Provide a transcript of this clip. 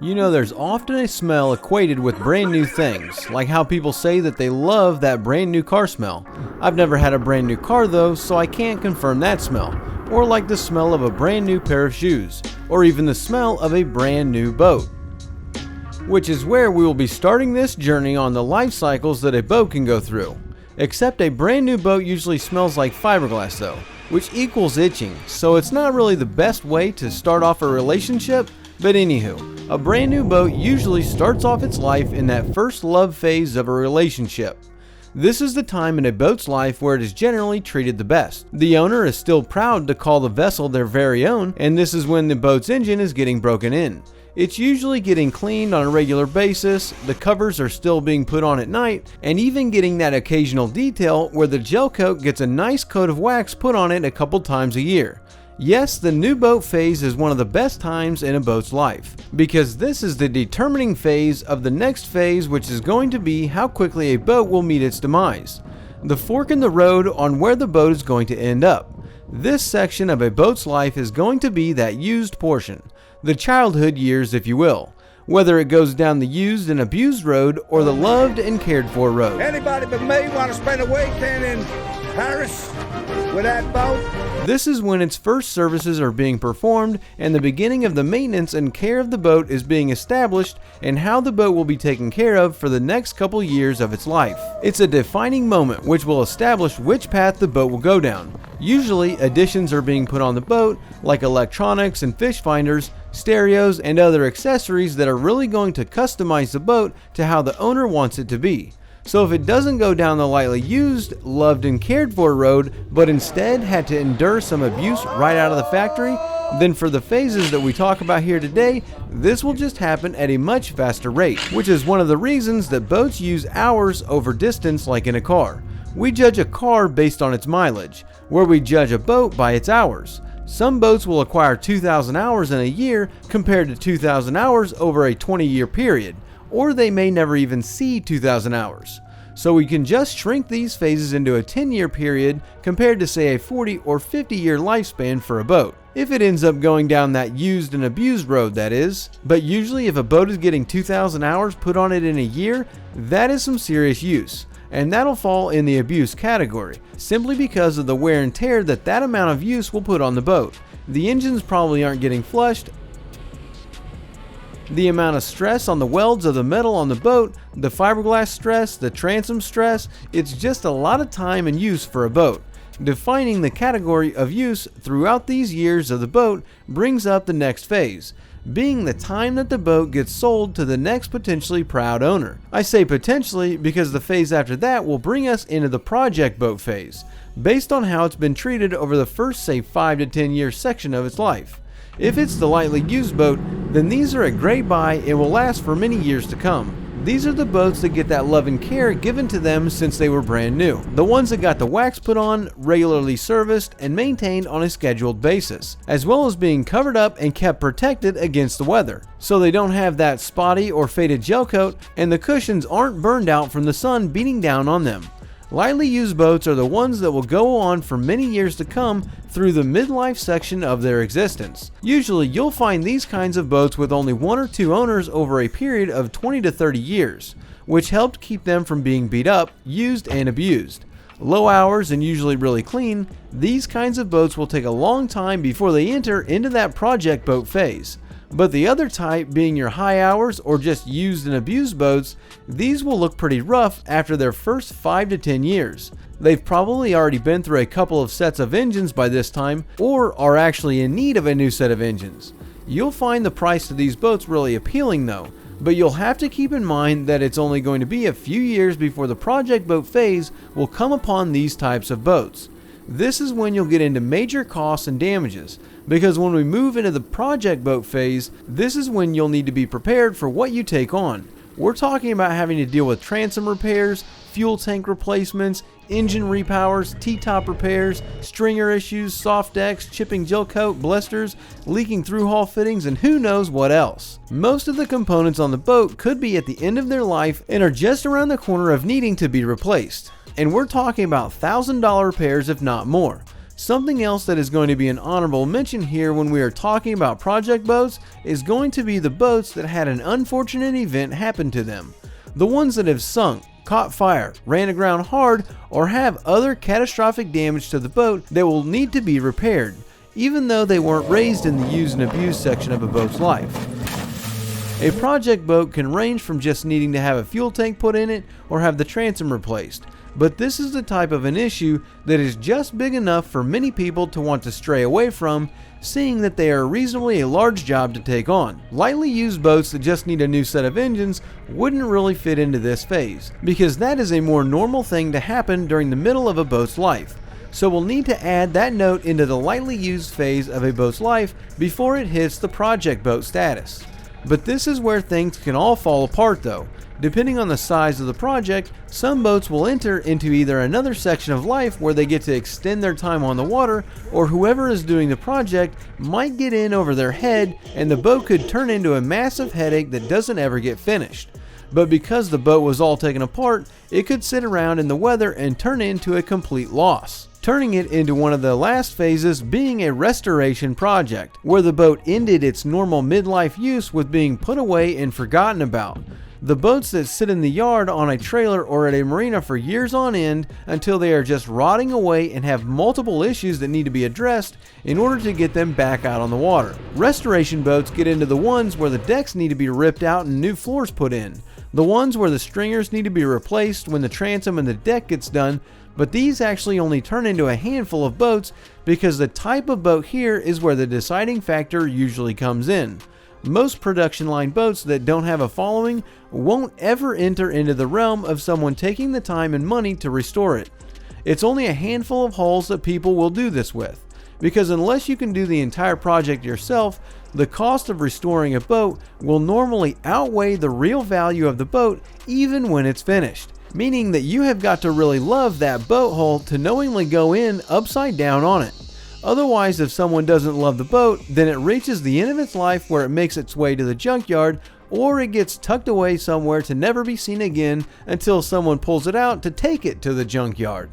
You know, there's often a smell equated with brand new things, like how people say that they love that brand new car smell. I've never had a brand new car though, so I can't confirm that smell. Or like the smell of a brand new pair of shoes, or even the smell of a brand new boat. Which is where we will be starting this journey on the life cycles that a boat can go through. Except a brand new boat usually smells like fiberglass though, which equals itching, so it's not really the best way to start off a relationship. But anywho, a brand new boat usually starts off its life in that first love phase of a relationship. This is the time in a boat's life where it is generally treated the best. The owner is still proud to call the vessel their very own, and this is when the boat's engine is getting broken in. It's usually getting cleaned on a regular basis, the covers are still being put on at night, and even getting that occasional detail where the gel coat gets a nice coat of wax put on it a couple times a year. Yes, the new boat phase is one of the best times in a boat's life, because this is the determining phase of the next phase, which is going to be how quickly a boat will meet its demise. The fork in the road on where the boat is going to end up. This section of a boat's life is going to be that used portion, the childhood years if you will, whether it goes down the used and abused road or the loved and cared for road. Anybody but me want to spend a weekend in Paris with that boat? This is when its first services are being performed and the beginning of the maintenance and care of the boat is being established and how the boat will be taken care of for the next couple years of its life. It's a defining moment which will establish which path the boat will go down. Usually additions are being put on the boat like electronics and fish finders, stereos, and other accessories that are really going to customize the boat to how the owner wants it to be. So if it doesn't go down the lightly used, loved and cared for road, but instead had to endure some abuse right out of the factory, then for the phases that we talk about here today, this will just happen at a much faster rate, which is one of the reasons that boats use hours over distance like in a car. We judge a car based on its mileage, where we judge a boat by its hours. Some boats will acquire 2,000 hours in a year compared to 2,000 hours over a 20-year period, or they may never even see 2,000 hours. So we can just shrink these phases into a 10-year period compared to say a 40 or 50-year lifespan for a boat. If it ends up going down that used and abused road, that is. But usually if a boat is getting 2,000 hours put on it in a year, that is some serious use. And that'll fall in the abuse category, simply because of the wear and tear that amount of use will put on the boat. The engines probably aren't getting flushed, the amount of stress on the welds of the metal on the boat, the fiberglass stress, the transom stress, it's just a lot of time and use for a boat. Defining the category of use throughout these years of the boat brings up the next phase, being the time that the boat gets sold to the next potentially proud owner. I say potentially because the phase after that will bring us into the project boat phase, based on how it's been treated over the first say 5 to 10 year section of its life. If it's the lightly used boat, then these are a great buy and will last for many years to come. These are the boats that get that love and care given to them since they were brand new. The ones that got the wax put on, regularly serviced, and maintained on a scheduled basis, as well as being covered up and kept protected against the weather, so they don't have that spotty or faded gel coat and the cushions aren't burned out from the sun beating down on them. Lightly used boats are the ones that will go on for many years to come through the midlife section of their existence. Usually you'll find these kinds of boats with only 1 or 2 owners over a period of 20 to 30 years, which helped keep them from being beat up, used, and abused. Low hours and usually really clean, these kinds of boats will take a long time before they enter into that project boat phase. But the other type, being your high hours or just used and abused boats, these will look pretty rough after their first 5 to 10 years. They've probably already been through a couple of sets of engines by this time, or are actually in need of a new set of engines. You'll find the price of these boats really appealing though, but you'll have to keep in mind that it's only going to be a few years before the project boat phase will come upon these types of boats. This is when you'll get into major costs and damages, because when we move into the project boat phase, this is when you'll need to be prepared for what you take on. We're talking about having to deal with transom repairs, fuel tank replacements, engine repowers, T-top repairs, stringer issues, soft decks, chipping gel coat, blisters, leaking through-hull fittings, and who knows what else. Most of the components on the boat could be at the end of their life and are just around the corner of needing to be replaced. And we're talking about $1,000 repairs if not more. Something else that is going to be an honorable mention here when we are talking about project boats is going to be the boats that had an unfortunate event happen to them. The ones that have sunk, caught fire, ran aground hard, or have other catastrophic damage to the boat that will need to be repaired, even though they weren't raised in the use and abuse section of a boat's life. A project boat can range from just needing to have a fuel tank put in it or have the transom replaced, but this is the type of an issue that is just big enough for many people to want to stray away from, seeing that they are reasonably a large job to take on. Lightly used boats that just need a new set of engines wouldn't really fit into this phase, because that is a more normal thing to happen during the middle of a boat's life. So we'll need to add that note into the lightly used phase of a boat's life before it hits the project boat status. But this is where things can all fall apart though. Depending on the size of the project, some boats will enter into either another section of life where they get to extend their time on the water, or whoever is doing the project might get in over their head and the boat could turn into a massive headache that doesn't ever get finished. But because the boat was all taken apart, it could sit around in the weather and turn into a complete loss, turning it into one of the last phases being a restoration project, where the boat ended its normal midlife use with being put away and forgotten about. The boats that sit in the yard on a trailer or at a marina for years on end until they are just rotting away and have multiple issues that need to be addressed in order to get them back out on the water. Restoration boats get into the ones where the decks need to be ripped out and new floors put in, the ones where the stringers need to be replaced when the transom and the deck gets done, but these actually only turn into a handful of boats because the type of boat here is where the deciding factor usually comes in. Most production line boats that don't have a following won't ever enter into the realm of someone taking the time and money to restore it. It's only a handful of hulls that people will do this with, because unless you can do the entire project yourself, the cost of restoring a boat will normally outweigh the real value of the boat even when it's finished, meaning that you have got to really love that boat hull to knowingly go in upside down on it. Otherwise, if someone doesn't love the boat, then it reaches the end of its life where it makes its way to the junkyard, or it gets tucked away somewhere to never be seen again until someone pulls it out to take it to the junkyard.